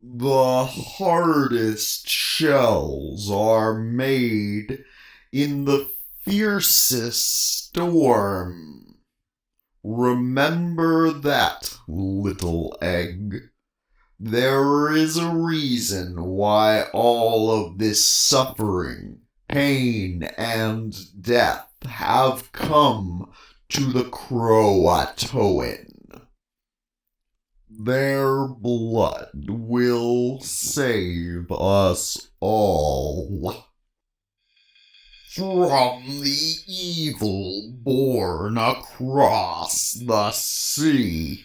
The hardest shells are made in the fiercest storm. Remember that, little egg. There is a reason why all of this suffering, pain, and death have come to the Croatoan. Their blood will save us all from the evil born across the sea.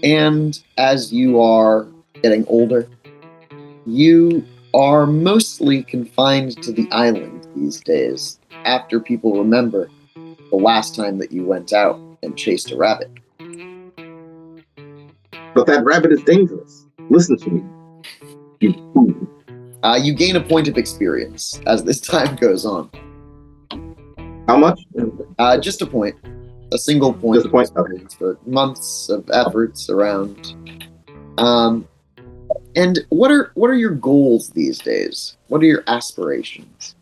And as you are getting older, you are mostly confined to the island these days, after people remember the last time that you went out and chased a rabbit. But that rabbit is dangerous. Listen to me. You fool. You gain a point of experience as this time goes on. How much? Just a point. A single point. Just a point? Of experience for months of efforts around. And what are your goals these days? What are your aspirations?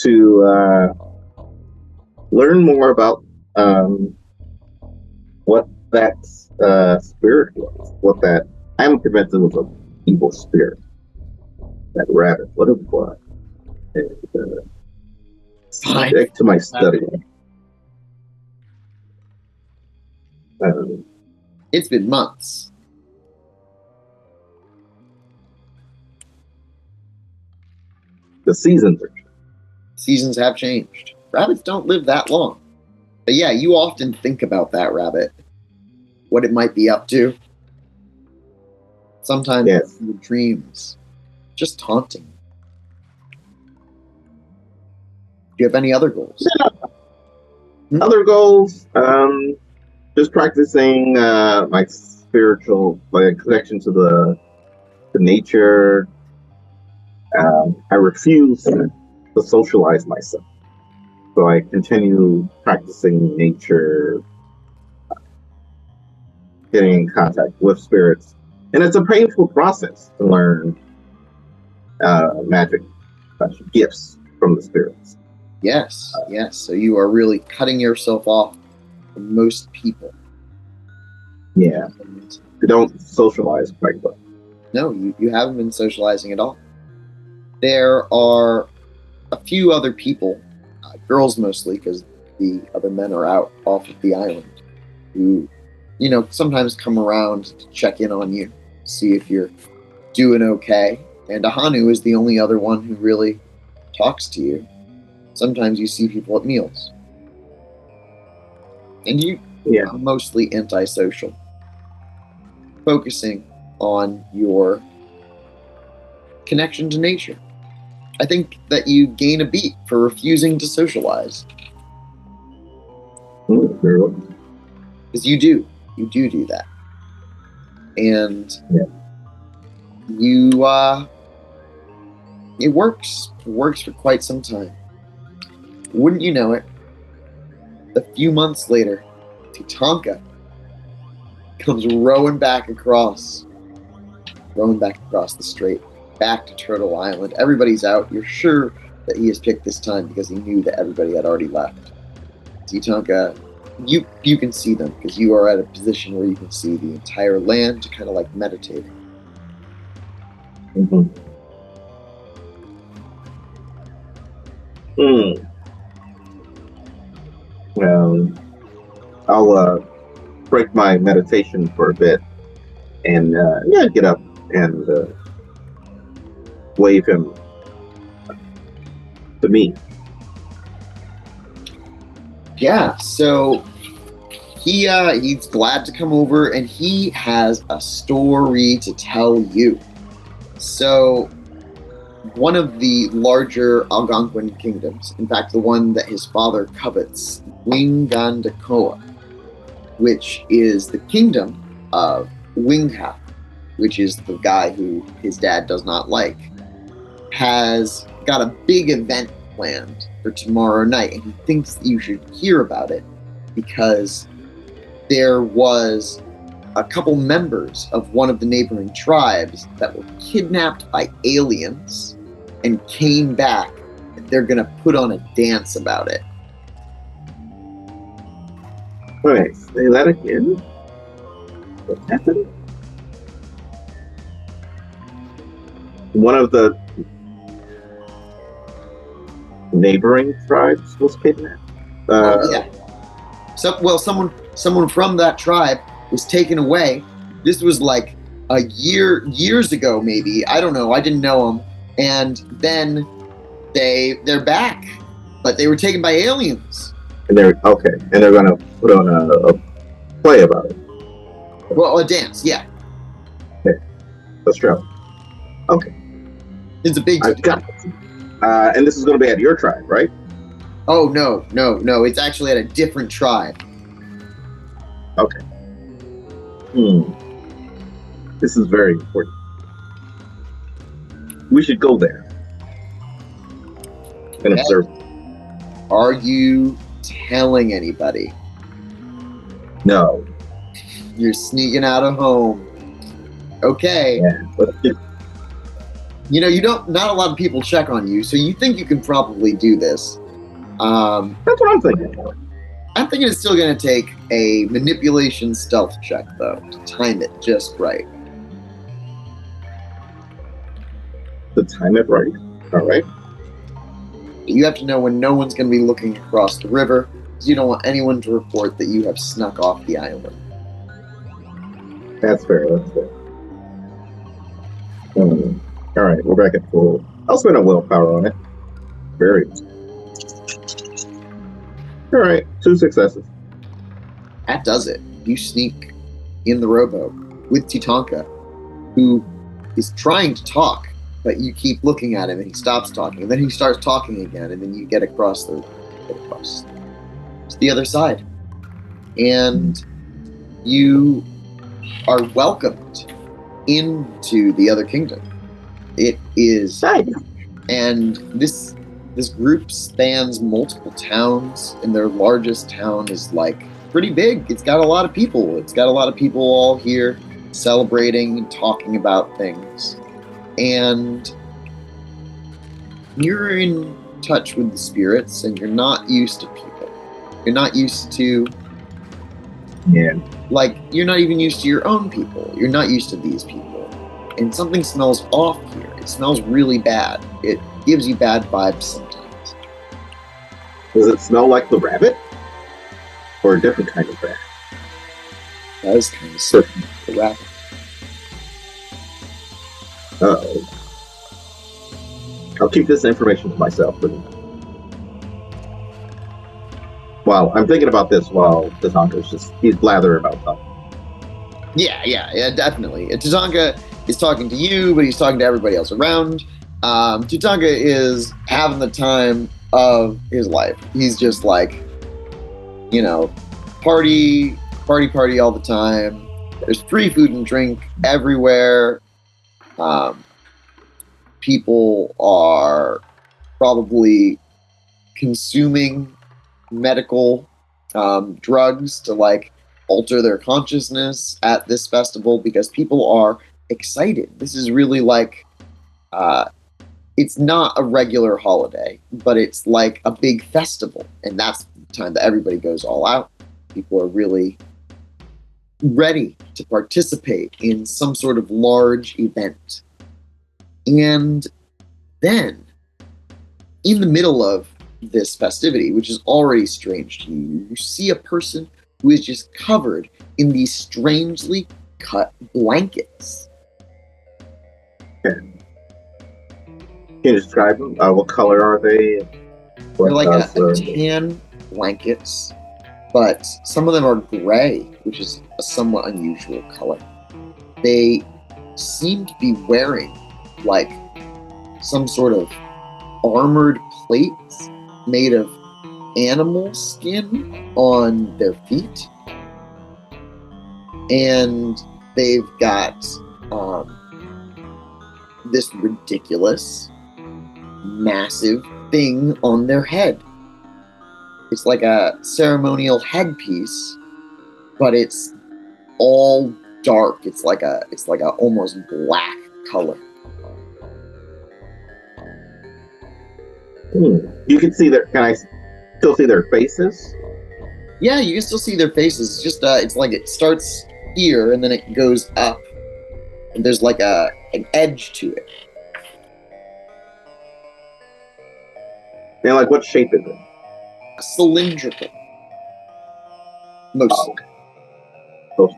To learn more about what that spirit was. What that I'm convinced it was an evil spirit. That rabbit, what it was. And, subject to my study. It's been months. The seasons are changed. Seasons have changed. Rabbits don't live that long. But yeah, you often think about that rabbit. What it might be up to. Sometimes Yes. in your dreams. Just taunting. Do you have any other goals? Other goals, just practicing my spiritual, my connection to the nature. I refuse to socialize myself, so I continue practicing nature, getting in contact with spirits, and it's a painful process to learn magic gifts from the spirits. Yes. So you are really cutting yourself off from most people. Yeah, And I don't socialize quite well. no, you haven't been socializing at all. There are a few other people, girls mostly, because the other men are out off of the island, who, sometimes come around to check in on you, see if you're doing okay. And Ahanu is the only other one who really talks to you. Sometimes you see people at meals. And you are mostly antisocial, focusing on your connection to nature. I think that you gain a beat for refusing to socialize. Because you do that. And you, it works for quite some time. Wouldn't you know it, a few months later, Tatanka comes rowing back across the strait, back to Turtle Island. Everybody's out. You're sure that he has picked this time because he knew that everybody had already left. Tatanka, you can see them because you are at a position where you can see the entire land, to kind of like meditating. I'll break my meditation for a bit and get up and wave him to me. Yeah, so he's glad to come over, and he has a story to tell you. So, one of the larger Algonquin kingdoms, in fact, the one that his father covets, Wingandakoa, which is the kingdom of Wingha, which is the guy who his dad does not like, has got a big event planned for tomorrow night, and he thinks that you should hear about it because there was a couple members of one of the neighboring tribes that were kidnapped by aliens and came back, and they're going to put on a dance about it. Wait, say that again? What happened? One of the neighboring tribes was kidnapped? Yeah. Someone from that tribe was taken away. This was like years ago, maybe. I don't know. I didn't know them. And then they're back, but they were taken by aliens. And they're gonna put on a play about it. Well, a dance, yeah. Okay. Let's try. Okay. It's a big I got it. And this is gonna be at your tribe, right? Oh, no. It's actually at a different tribe. Okay. This is very important. We should go there and observe. Are you telling anybody? No. You're sneaking out of home. Okay. Yeah. You know, not a lot of people check on you, so you think you can probably do this. That's what I'm thinking. I'm thinking it's still going to take a manipulation stealth check, though, to time it just right. To time it right. All right. You have to know when no one's going to be looking across the river, because you don't want anyone to report that you have snuck off the island. That's fair. All right, we're back at full. I'll spend a willpower on it. Very. All right, 2 successes. That does it. You sneak in the rowboat with Titanka, who is trying to talk, but you keep looking at him and he stops talking, and then he starts talking again, and then you get across to the other side. And you are welcomed into the other kingdom. It is, and this group spans multiple towns, and their largest town is like pretty big. It's got a lot of people. It's got a lot of people all here celebrating and talking about things. And you're in touch with the spirits, and you're not used to people. You're not used to, like, you're not even used to your own people. You're not used to these people. And something smells off here. It smells really bad. It gives you bad vibes sometimes. Does it smell like the rabbit? Or a different kind of rat? That is kind of sick. The rabbit. Uh-oh. I'll keep this information to myself. Wow, I'm thinking about this while Tatanka's he's blathering about something. Yeah, definitely. Tatanka is talking to you, but he's talking to everybody else around. Tatanka is having the time of his life. He's just like, you know, party all the time. There's free food and drink everywhere. People are probably consuming medical drugs to like alter their consciousness at this festival because people are excited. This is really like it's not a regular holiday, but it's like a big festival, and that's the time that everybody goes all out. People are really ready to participate in some sort of large event. And then, in the middle of this festivity, which is already strange to you, you see a person who is just covered in these strangely cut blankets. Can you describe them? What color are they? They're like a tan blankets, but some of them are gray, which is a somewhat unusual color. They seem to be wearing like some sort of armored plates made of animal skin on their feet, and they've got this ridiculous, massive thing on their head. It's like a ceremonial headpiece, but it's all dark. It's like a almost black color. You can see can I still see their faces? Yeah, you can still see their faces. It's just it's like it starts here and then it goes up, and there's like an edge to it. And like, what shape is it? Cylindrical. Mostly. Oh.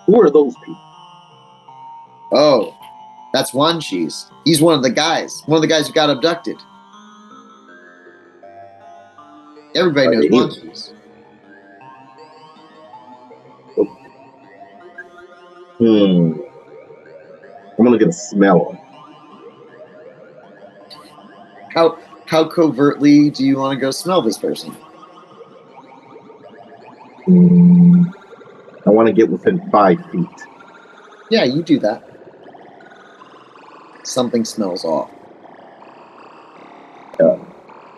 Who are those people? Oh, that's Wan Cheese. He's one of the guys. One of the guys who got abducted. Everybody knows Wan Cheese. I'm gonna get a smell. How covertly do you want to go smell this person? I want to get within 5 feet. Yeah, you do that. Something smells off.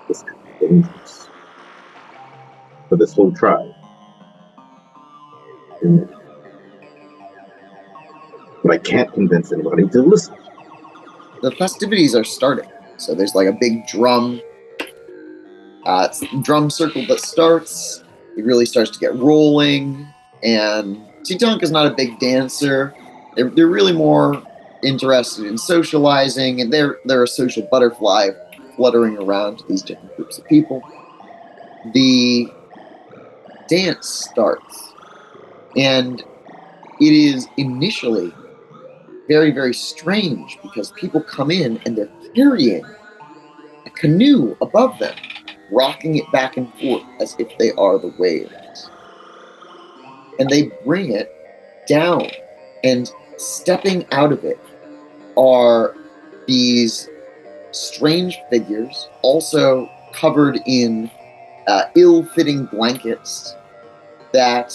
This could be dangerous for this whole tribe. But I can't convince anybody to listen. The festivities are starting. So there's like a big drum circle that starts. It really starts to get rolling. And Tatanka's not a big dancer. They're really more interested in socializing, and they're a social butterfly fluttering around to these different groups of people. The dance starts, and it is initially very, very strange because people come in and they're carrying a canoe above them, rocking it back and forth as if they are the waves. And they bring it down, and stepping out of it are these strange figures, also covered in ill-fitting blankets that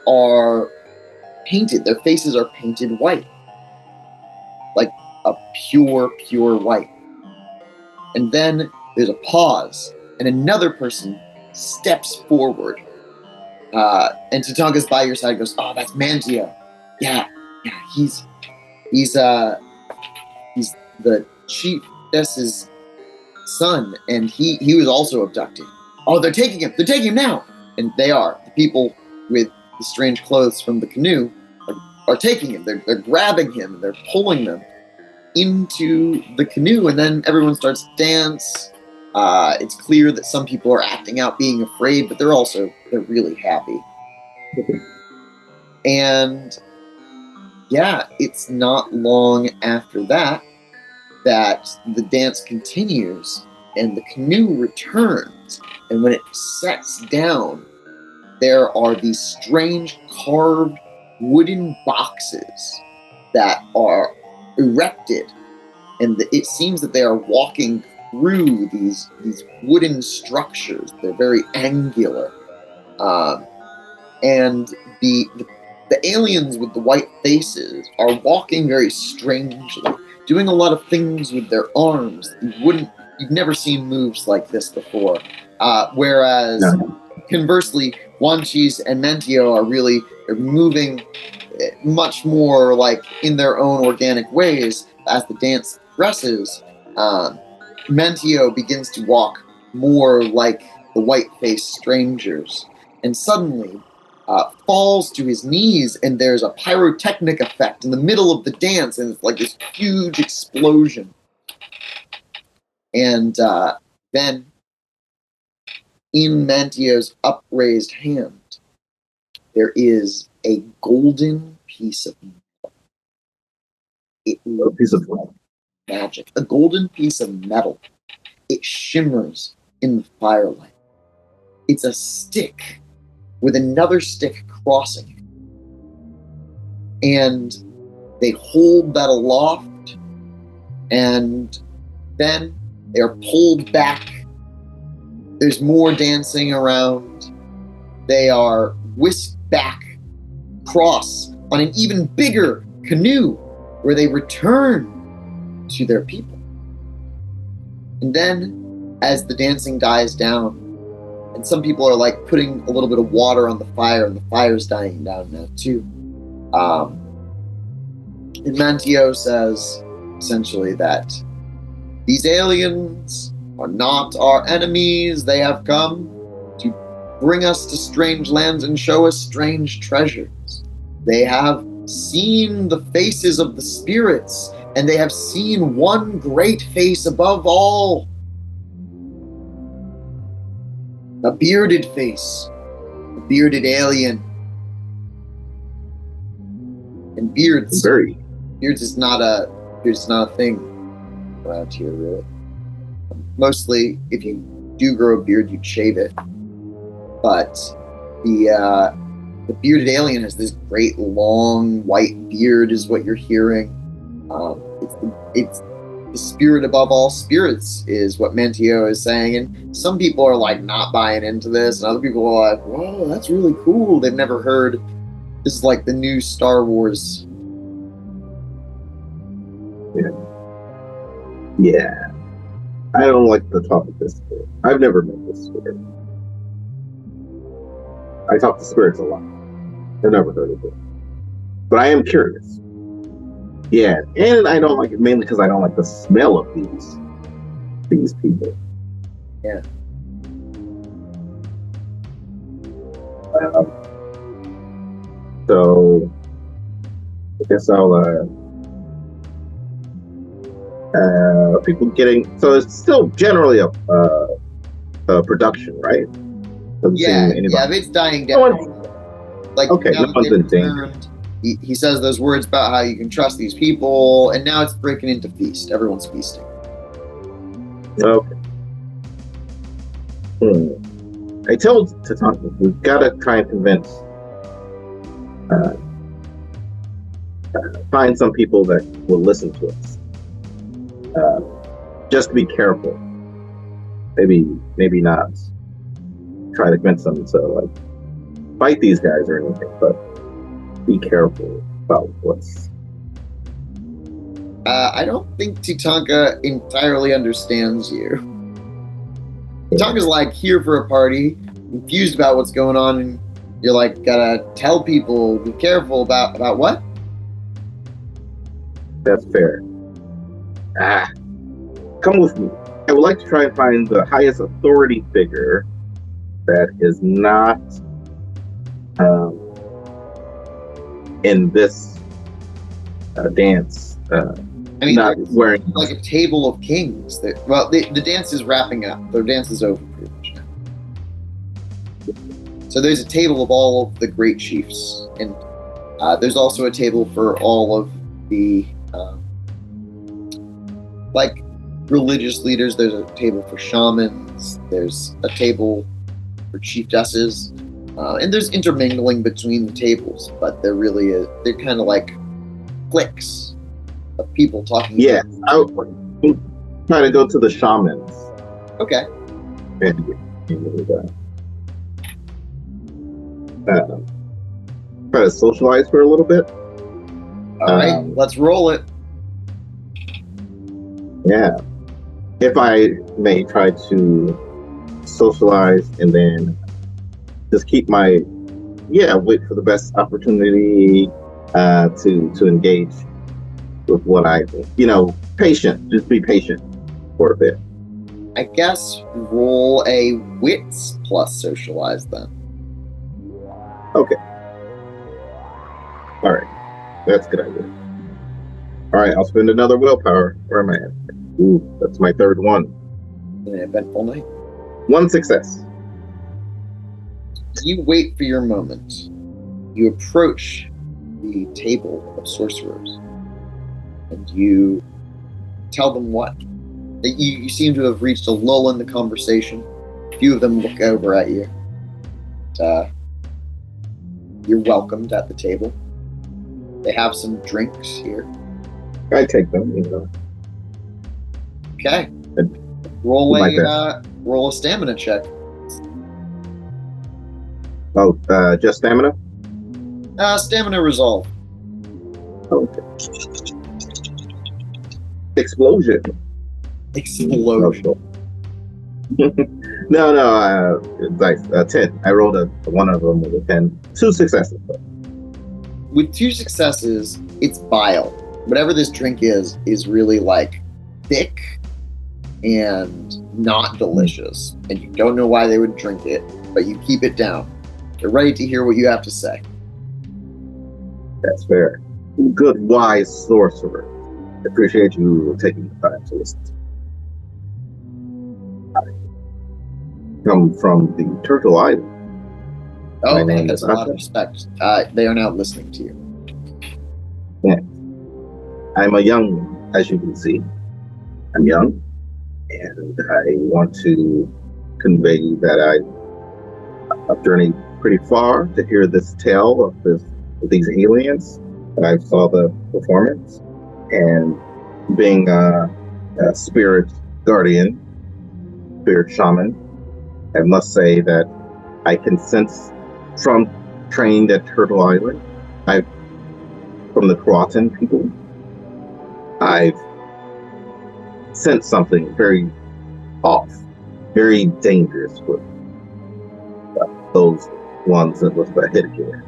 are painted. Their faces are painted white, like a pure white. And then there's a pause, and another person steps forward. And Tatanka's by your side, goes, "Oh, that's Mantio. Yeah, he's the chiefess's son, and he was also abducted. Oh, they're taking him now!" And they are. The people with the strange clothes from the canoe are taking him. They're grabbing him, and they're pulling them into the canoe, and then everyone starts to dance. It's clear that some people are acting out being afraid, but they're really happy. And yeah, it's not long after that the dance continues and the canoe returns. And when it sets down, there are these strange carved wooden boxes that are erected, and it seems that they are walking through these wooden structures. They're very angular, and the aliens with the white faces are walking very strangely, doing a lot of things with their arms. You've never seen moves like this before. Whereas, conversely, Wanchis and Mentio are moving much more like in their own organic ways. As the dance progresses, Mentio begins to walk more like the white-faced strangers, and suddenly falls to his knees, and there's a pyrotechnic effect in the middle of the dance, and it's like this huge explosion. And then, in Mantio's upraised hand, there is a golden piece of metal. A piece of what? Magic. A golden piece of metal. It shimmers in the firelight. It's a stick with another stick crossing it. And they hold that aloft, and then they are pulled back. There's more dancing around. They are whisked back across on an even bigger canoe where they return to their people. And then, as the dancing dies down, and some people are like putting a little bit of water on the fire, and the fire's dying down now too. And Mantio says, essentially, that these aliens are not our enemies. They have come to bring us to strange lands and show us strange treasures. They have seen the faces of the spirits, and they have seen one great face above all. A bearded face. A bearded alien. And beards is not a thing around here, really. Mostly, if you do grow a beard, you shave it. But the bearded alien has this great long white beard, is what you're hearing. It's the spirit above all spirits, is what Mantio is saying. And some people are like not buying into this, and other people are like, "Whoa, that's really cool." They've never heard. This is like the new Star Wars. Yeah. I don't like the talk of this spirit. I've never met this spirit. I talk to spirits a lot. I've never heard of it. But I am curious. Yeah, and I don't like it mainly because I don't like the smell of these people. Yeah. So I guess I'll people getting, so it's still generally a production, right? Doesn't seem anybody. Yeah, it's dying down. Like, okay, now no one's in danger. He says those words about how you can trust these people, and now it's breaking into feast. Everyone's feasting. Okay. I told Tatanka, we've got to try and convince, find some people that will listen to us. Just to be careful. Maybe not try to convince them to like fight these guys or anything, but be careful about what's. I don't think Tatanka entirely understands you. Tatanka's like here for a party, confused about what's going on, and you're like, gotta tell people, be careful about what? That's fair. Come with me. I would like to try and find the highest authority figure that is not in this dance. I mean, not wearing like a table of kings. The dance is wrapping up. The dance is over pretty much now. So there's a table of all of the great chiefs, and there's also a table for all of the like religious leaders. There's a table for shamans. There's a table for chiefesses, and there's intermingling between the tables. But they're kind of like cliques of people talking. Yeah, I would try to go to the shamans. Okay. Try to socialize for a little bit. All right, let's roll it. Yeah. If I may try to socialize and then just keep wait for the best opportunity to engage with what I think. Patient. Just be patient for a bit. I guess roll a wits plus socialize then. Okay. All right. That's a good idea. All right, I'll spend another willpower. Where am I at? Ooh, that's my third one. An eventful night. One success. You wait for your moment. You approach the table of sorcerers, and you tell them what? That you seem to have reached a lull in the conversation. A few of them look over at you. You're welcomed at the table. They have some drinks here. I take them, Okay. Roll a stamina check. Oh, just stamina? Stamina resolve. Okay. Explosion. Explosion. No, dice. 10. I rolled one of them with a 10. 2 successes. With 2 successes, it's bile. Whatever this drink is really like thick and not delicious. And you don't know why they would drink it, but you keep it down. You're ready to hear what you have to say. That's fair. Good, wise sorcerer. Appreciate you taking the time to listen. I come from the Turtle Island. Oh, My name that's is a lot of Achuk. respect. They are now listening to you. I'm a young, as you can see. I'm young, and I want to convey that I've journeyed pretty far to hear this tale of these aliens. And I saw the performance, and being a spirit guardian, spirit shaman, I must say that I can sense from trained at Turtle Island, from the Croatan people, I've sensed something very off, very dangerous with those ones that with the headgear.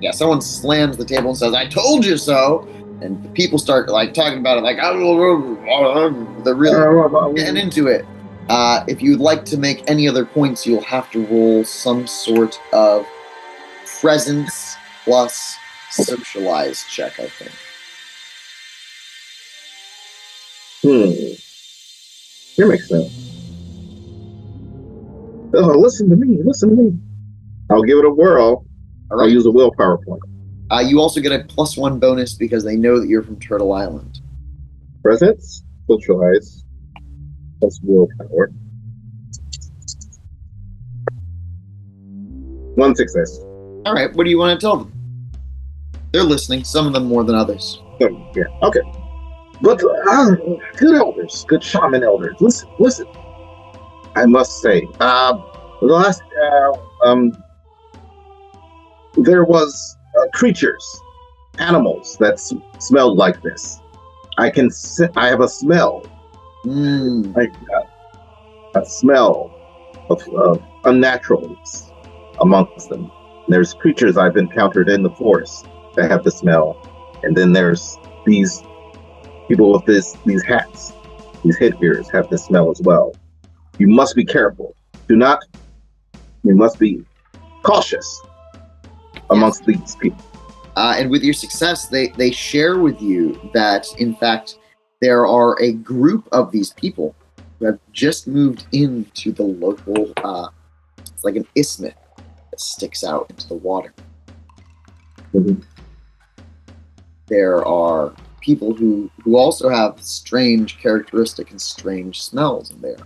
Yeah, someone slams the table and says, "I told you so!" And the people start like talking about it like, they're really getting into it. If you'd like to make any other points, you'll have to roll some sort of presence plus socialize check, I think. That makes sense. Oh, listen to me. I'll give it a whirl. All right. I'll use a willpower point. You also get a +1 bonus because they know that you're from Turtle Island. Presence, socialize, plus willpower. 1 success. All right, what do you want to tell them? They're listening, some of them more than others. Yeah, okay. But good elders, good shaman elders. Listen. I must say, there was creatures, animals that smelled like this. I have a smell, like a smell of unnaturalness amongst them. There's creatures I've encountered in the forest that have the smell, and then there's these people with these hats, these headgears have the smell as well. You must be careful. You must be cautious amongst these people. And with your success, they share with you that, in fact, there are a group of these people who have just moved into the local, it's like an isthmus that sticks out into the water. Mm-hmm. There are people who also have strange characteristic and strange smells, and they're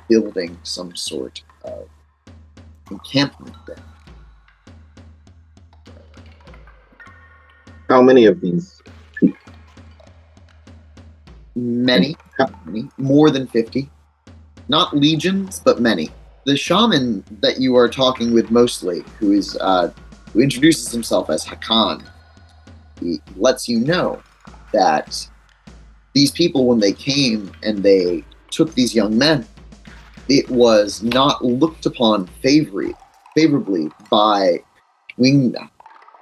building some sort of encampment there. How many of these people? Many, more than 50. Not legions, but many. The shaman that you are talking with mostly, who introduces himself as Hakan, he lets you know that these people, when they came and they took these young men, it was not looked upon favorably by Wingna,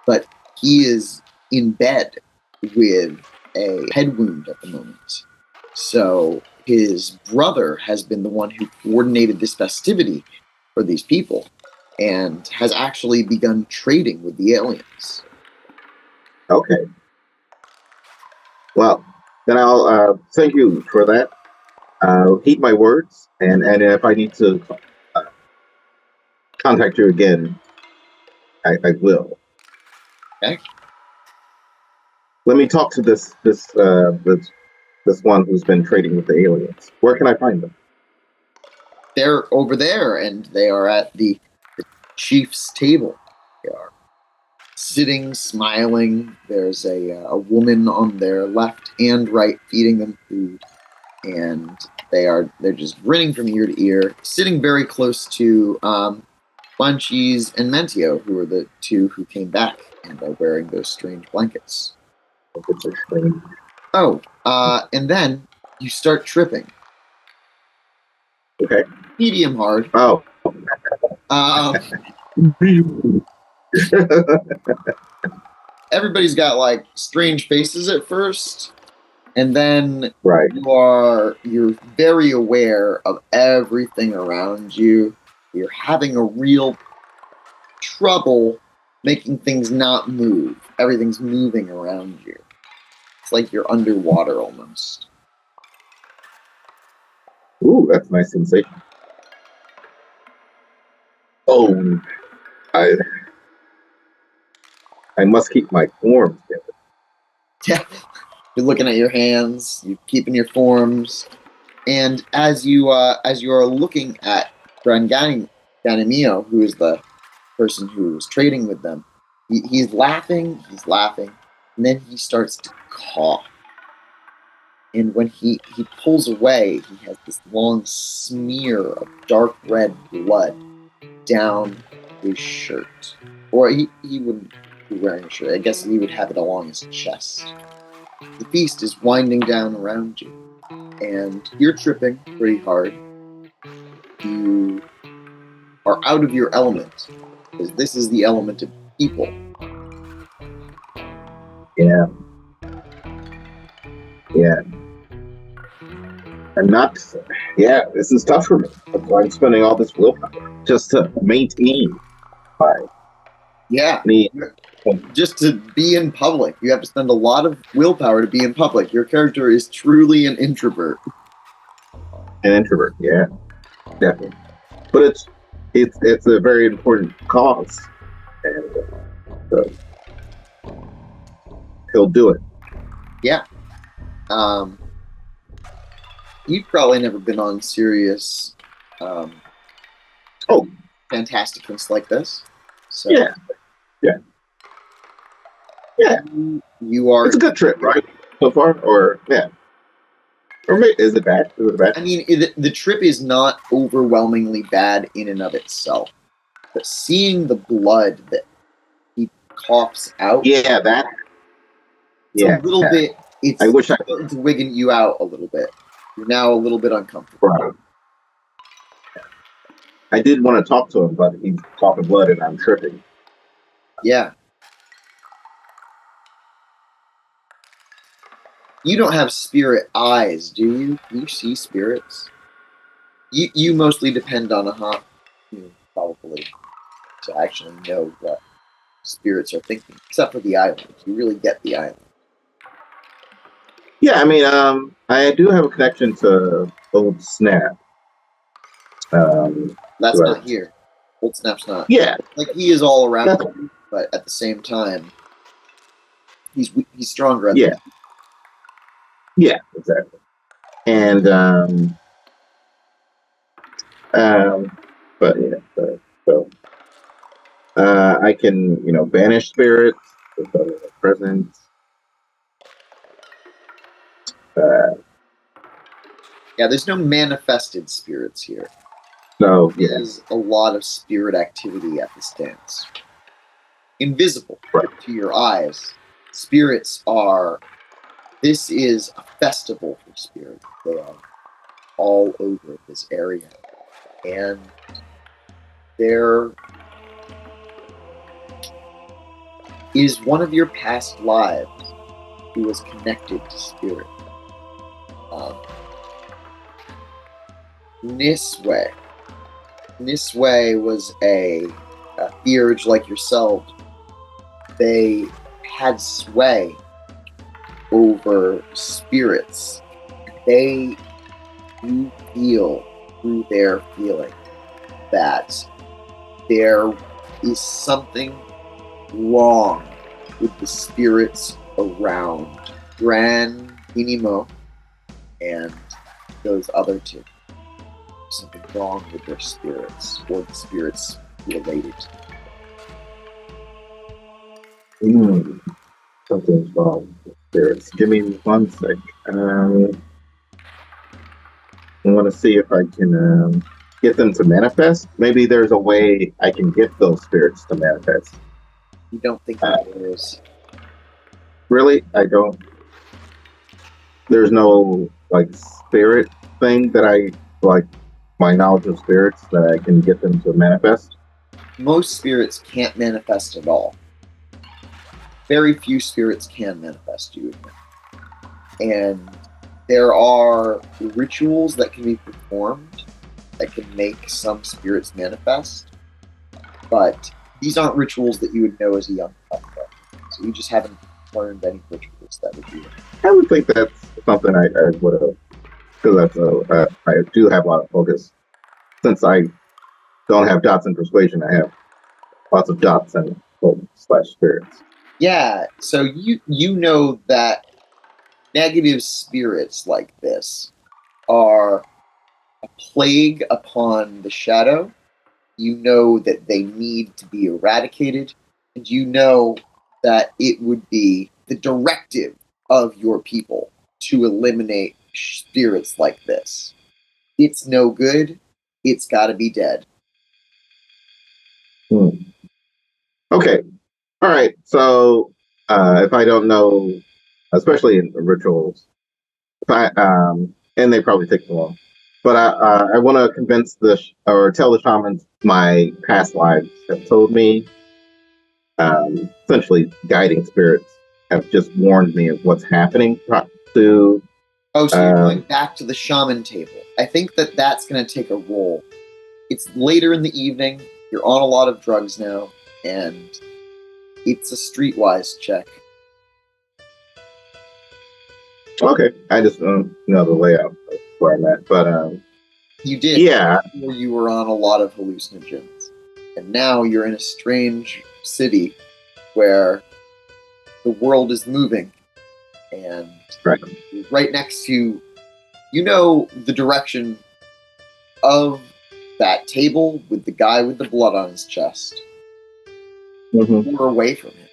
but he is in bed with a head wound at the moment. So his brother has been the one who coordinated this festivity for these people and has actually begun trading with the aliens. Okay. Well, then I'll thank you for that. I'll heed my words, and if I need to contact you again, I will. Okay. Let me talk to this one who's been trading with the aliens. Where can I find them? They're over there, and they are at the chief's table. They are sitting, smiling. There's a woman on their left and right feeding them food, and they're just grinning from ear to ear, sitting very close to Bunchies and Mentio, who are the two who came back and are wearing those strange blankets. Oh, and then You start tripping. Okay. Medium hard. Oh. Everybody's got like strange faces at first, and then Right. you're very aware of everything around you. You're having a real trouble making things not move. Everything's moving around you. It's like you're underwater almost. Ooh, that's a nice sensation. Oh, I must keep my form together. Yeah. You're looking at your hands, you're keeping your forms, and as you are looking at Ganimio, who is the person who was trading with them, he's laughing, and then he starts to cough. And when he pulls away, he has this long smear of dark red blood down his shirt. Or he wouldn't be wearing a shirt. I guess he would have it along his chest. The feast is winding down around you, and you're tripping pretty hard. You are out of your element, because this is the element of people. Yeah. I'm not. Yeah, this is tough for me. That's why I'm spending all this willpower just to maintain my. Yeah. Me. Just to be in public. You have to spend a lot of willpower to be in public. Your character is truly an introvert. An introvert, yeah, definitely. But it's a very important cause, and so he'll do it. Yeah. You've probably never been on serious, fantasticness like this. So Yeah. You are. It's a good trip, right? So far, or yeah. Or maybe, is it bad? I mean, the trip is not overwhelmingly bad in and of itself, but seeing the blood that he coughs out, it's a little bit. I wish it's wigging you out a little bit. You're now a little bit uncomfortable. Right. I did want to talk to him, but he's coughing blood and I'm tripping. Yeah. You don't have spirit eyes, do you? Do you see spirits? You mostly depend on a haunt, probably, to actually know what spirits are thinking. Except for the island. You really get the island. Yeah, I mean, I do have a connection to Old Snap. That's not here. Old Snap's not. Yeah. Like, he is all around you, but at the same time, he's stronger. Yeah, exactly. And but yeah, so I can banish spirits with a presence. Yeah, there's no manifested spirits here. So yeah, there's a lot of spirit activity at this dance. Invisible to your eyes, spirits are. This is a festival for spirits. They are all over this area. And there is one of your past lives who was connected to spirit. Nisway. Nisway was a theurge like yourself. They had sway over spirits. They do feel through their feeling that there is something wrong with the spirits around Gran Inimo and those other two. Something wrong with their spirits, or the spirits related. Something's wrong with spirits. Give me 1 sec. I want to see if I can get them to manifest. Maybe there's a way I can get those spirits to manifest. You don't think there is? Really? I don't. There's no like spirit thing that I like my knowledge of spirits that I can get them to manifest? Most spirits can't manifest at all. Very few spirits can manifest, you admit. And there are rituals that can be performed that can make some spirits manifest, but these aren't rituals that you would know as a young pup. So you just haven't learned any rituals that would do it. I would think that's something I would have, because I do have a lot of focus. Since I don't have dots in persuasion, I have lots of dots and /spirits. Yeah, so you know that negative spirits like this are a plague upon the shadow. You know that they need to be eradicated, and you know that it would be the directive of your people to eliminate spirits like this. It's no good. It's got to be dead. Okay. All right. So if I don't know, especially in rituals, if I and they probably take too long, but I want to convince or tell the shamans my past lives have told me. Essentially, guiding spirits have just warned me of what's happening to. Oh, so you're going back to the shaman table. I think that's going to take a roll. It's later in the evening. You're on a lot of drugs now, and it's a streetwise check. Okay, I just don't know the layout of where I'm at, but you did. Yeah, before you were on a lot of hallucinogens, and now you're in a strange city where the world is moving, and right next to you know the direction of that table with the guy with the blood on his chest. Mm-hmm. We're away from him.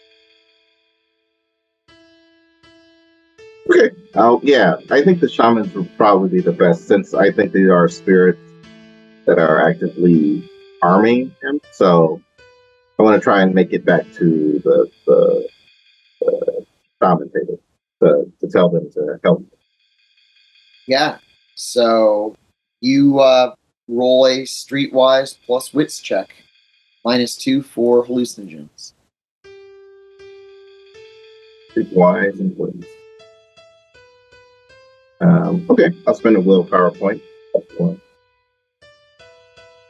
Okay. Yeah, I think the shamans would probably be the best, since I think they are spirits that are actively harming him. So I want to try and make it back to the shaman table to tell them to help. Yeah. So you roll a streetwise plus wits check, -2 for hallucinogens. Streetwise and wits. Okay, I'll spend a willpower point.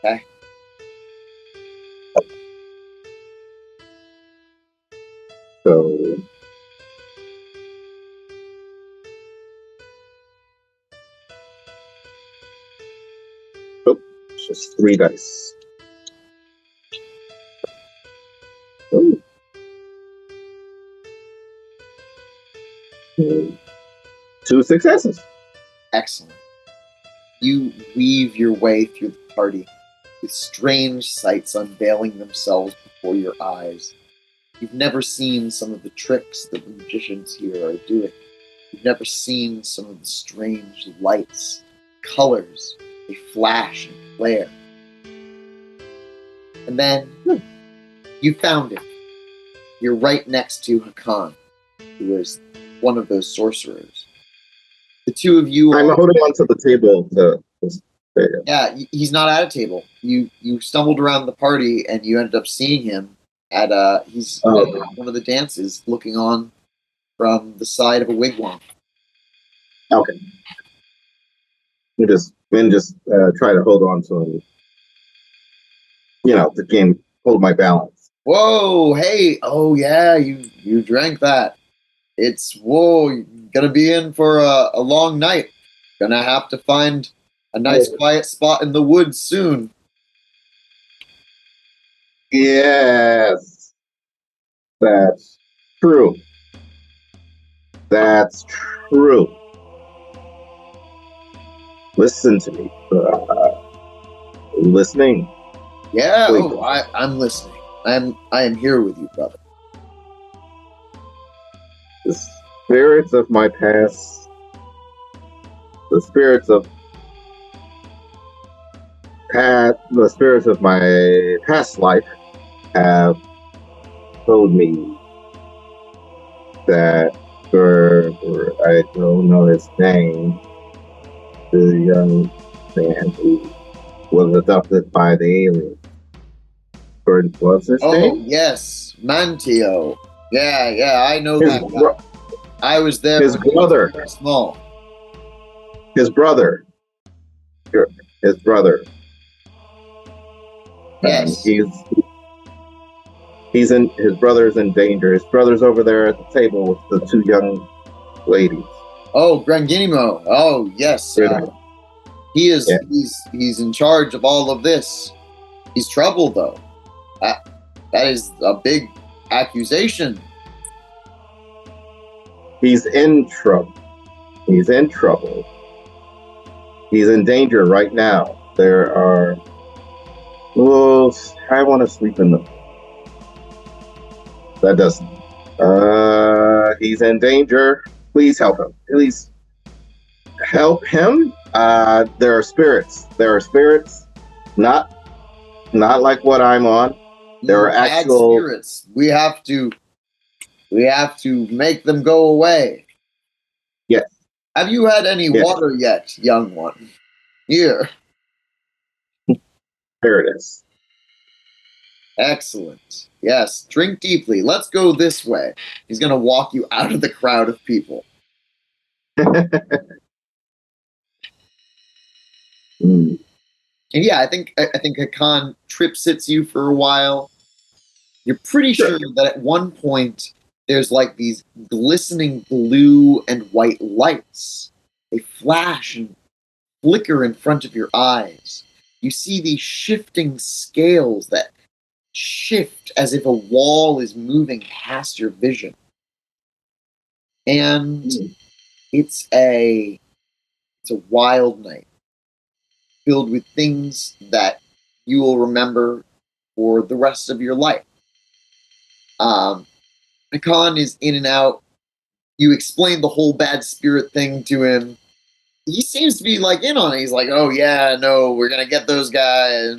Okay. So it's just 3 dice. Oh. 2 successes. Excellent. You weave your way through the party, with strange sights unveiling themselves before your eyes. You've never seen some of the tricks that the magicians here are doing. You've never seen some of the strange lights, colors, they flash and flare. And then, you found him. You're right next to Hakan, who is one of those sorcerers. The two of you I'm holding onto the table Yeah, he's not at a table. You stumbled around the party and you ended up seeing him at he's at one of the dances, looking on from the side of a wigwam. Okay. You just try to hold on to him. To hold my balance. Whoa, hey, oh yeah, you drank that. It's you're gonna be in for a long night. Gonna have to find a nice quiet spot in the woods soon. Yes. That's true. That's true. Listen to me. Listening? Yeah, I'm listening. I am here with you, brother. The spirits of my past, the spirits of my past life have told me that I don't know his name, the young man who was adopted by the alien. What's his Oh, name? yes. Mantio. Yeah, I know His, that guy. bro- I was there his when he brother. was very small. His brother. His brother. Yes. He's in. His brother's in danger. His brother's over there at the table with the two young ladies. Oh, Granginimo. Oh, yes. He is. Yeah. He's in charge of all of this. He's trouble, though. That is a big accusation. He's in trouble. He's in trouble. He's in danger right now. There are. Well, I want to sleep in the. That doesn't. He's in danger. Please help him. Please help him. There are spirits. There are spirits. Not like what I'm on. There are Bad actual spirits. We have to make them go away. Yes. Have you had any Yes. water yet, young one? Here. There it is. Excellent. Yes. Drink deeply. Let's go this way. He's going to walk you out of the crowd of people. Mm. And yeah, I think Hakan trip sits you for a while. You're pretty sure that at one point there's like these glistening blue and white lights. They flash and flicker in front of your eyes. You see these shifting scales that shift as if a wall is moving past your vision. And it's a wild night filled with things that you will remember for the rest of your life. Hakan is in and out. You explain the whole bad spirit thing to him. He seems to be like in on it. He's like, "Oh yeah, no, we're gonna get those guys."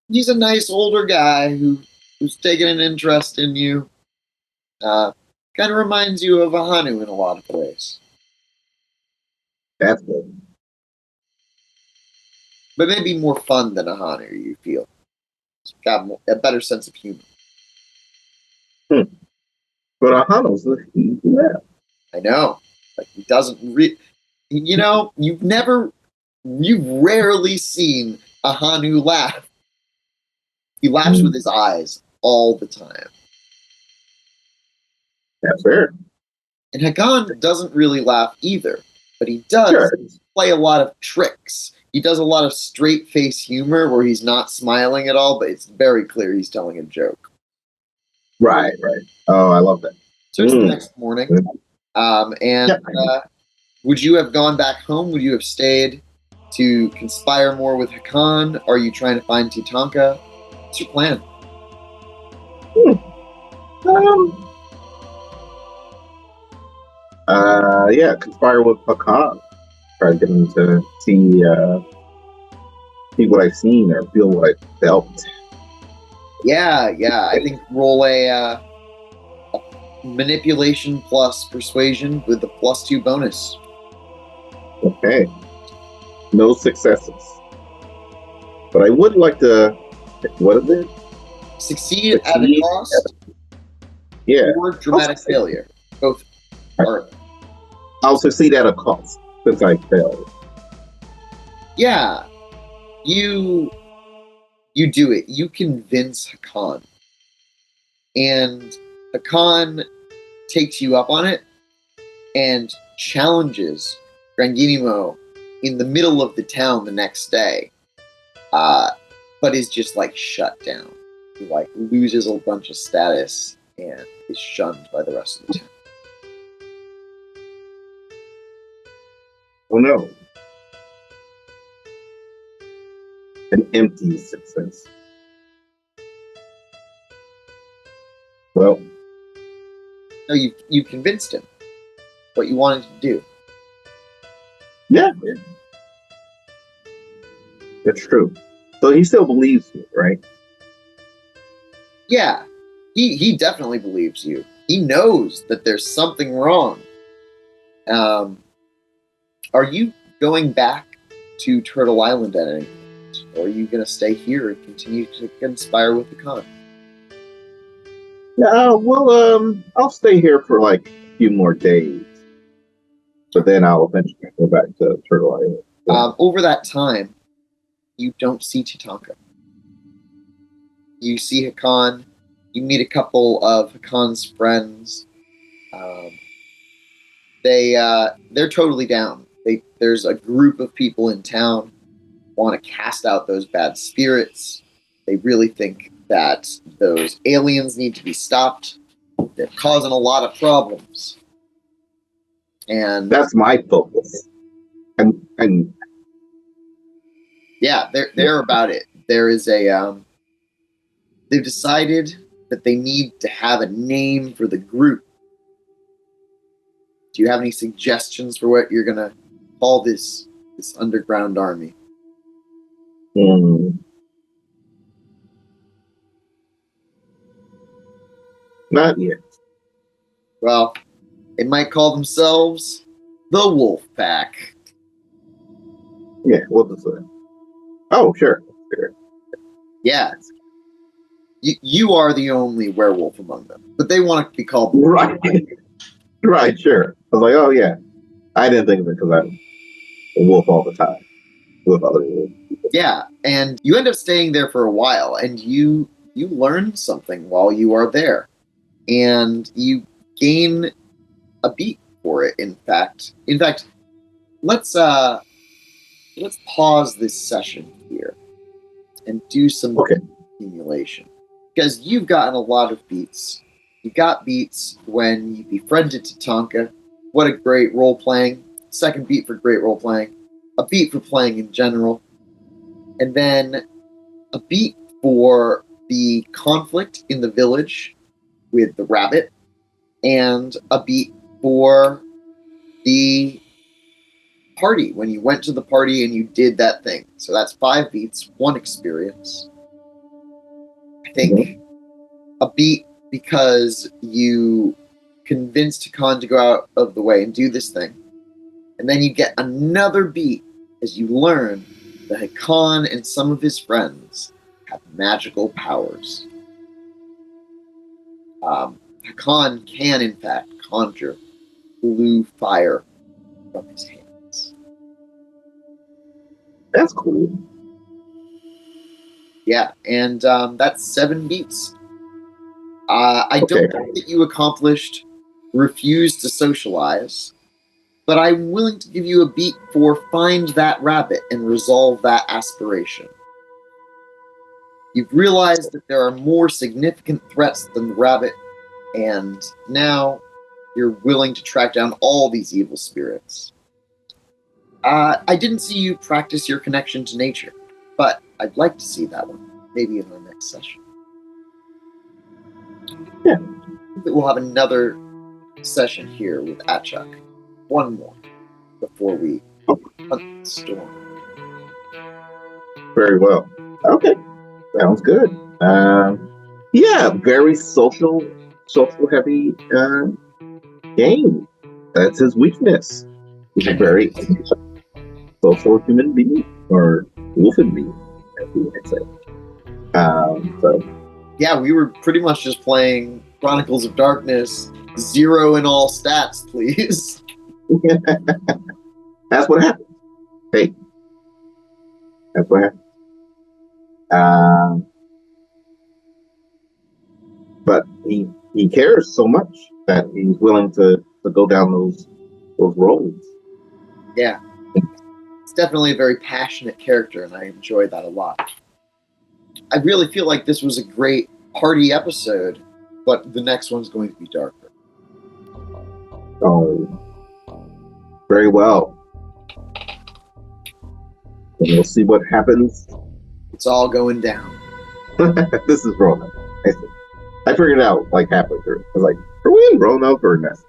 He's a nice older guy who's taken an interest in you. Kind of reminds you of Ahanu in a lot of ways, That's good. but maybe more fun than Ahanu. You feel he's got a better sense of humor. But Ahano's he left. I know, like he doesn't. You've rarely seen Ahanu laugh. He laughs with his eyes all the time. That's fair. And Hakan doesn't really laugh either, but he does play a lot of tricks. He does a lot of straight face humor where he's not smiling at all, but it's very clear he's telling a joke. Right. Oh, I love that. So it's the next morning. Would you have gone back home? Would you have stayed to conspire more with Hakan? Are you trying to find Tatanka? What's your plan? Conspire with Hakan. Try to get him to see what I've seen or feel what I felt. Yeah. I think roll a manipulation plus persuasion with the +2 bonus. Okay. No successes. But I would like to. What is it? Succeed at a cost. Yeah. Or dramatic failure. Both are. I'll succeed at a cost since I failed. Yeah. You do it. You convince Hakan. And Hakan takes you up on it and challenges Granginimo in the middle of the town the next day. But is just like shut down. He like loses a bunch of status and is shunned by the rest of the town. Oh no. An empty success. Well. No, you convinced him. What you wanted to do. Yeah. That's true. So he still believes me, right? Yeah. He definitely believes you. He knows that there's something wrong. Are you going back to Turtle Island at any point? Or are you going to stay here and continue to conspire with the Khan? Yeah, well, I'll stay here for like a few more days. But then I'll eventually go back to Turtle Island. Over that time, you don't see Tatanka. You see Hakan. You meet a couple of Hakan's friends. They're totally down. There's a group of people in town want to cast out those bad spirits. They really think that those aliens need to be stopped. They're causing a lot of problems. And that's my focus. And yeah, they're about it. There is a they've decided that they need to have a name for the group. Do you have any suggestions for what you're gonna call this underground army? Not yet. Well, they might call themselves the Wolf Pack. Yeah, we'll just say. Oh, sure. Yeah. You are the only werewolf among them, but they want to be called right. Right, sure. I was like, oh yeah. I didn't think of it because I'm a wolf all the time with other wolves. Yeah, and you end up staying there for a while, and you learn something while you are there, and you gain a beat for it. In fact, let's pause this session here and do some accumulation, because you've gotten a lot of beats. You got beats when you befriended Tatanka. What a great role playing. Second beat for great role playing. A beat for playing in general. And then a beat for the conflict in the village with the rabbit. And a beat for the party, when you went to the party and you did that thing. So that's 5 beats, 1 experience. I think a beat because you convinced Hakan to go out of the way and do this thing. And then you get another beat as you learn that Hakan and some of his friends have magical powers. Hakan can, in fact, conjure blue fire from his hands. That's cool. Yeah, and that's 7 beats. I don't think that you accomplished refuse to socialize, but I'm willing to give you a beat for find that rabbit and resolve that aspiration. You've realized that there are more significant threats than the rabbit, and now you're willing to track down all these evil spirits. I didn't see you practice your connection to nature, but I'd like to see that one, maybe in our next session. Yeah. We'll have another session here with Achuk. One more before we hunt the storm. Very well. Okay. Sounds good. Yeah, very social heavy game. That's his weakness. He's a very social human being, or wolfen being, as we might say. Yeah, we were pretty much just playing Chronicles of Darkness, 0 in all stats, please. That's what happened. Hey, that's what happened. But he cares so much that he's willing to go down those roads. Yeah. It's definitely a very passionate character, and I enjoy that a lot. I really feel like this was a great party episode, but the next one's going to be darker. Oh, very well. And we'll see what happens. It's all going down. This is Roanoke. I figured it out like halfway through. I was like, are we in Roanoke or Message?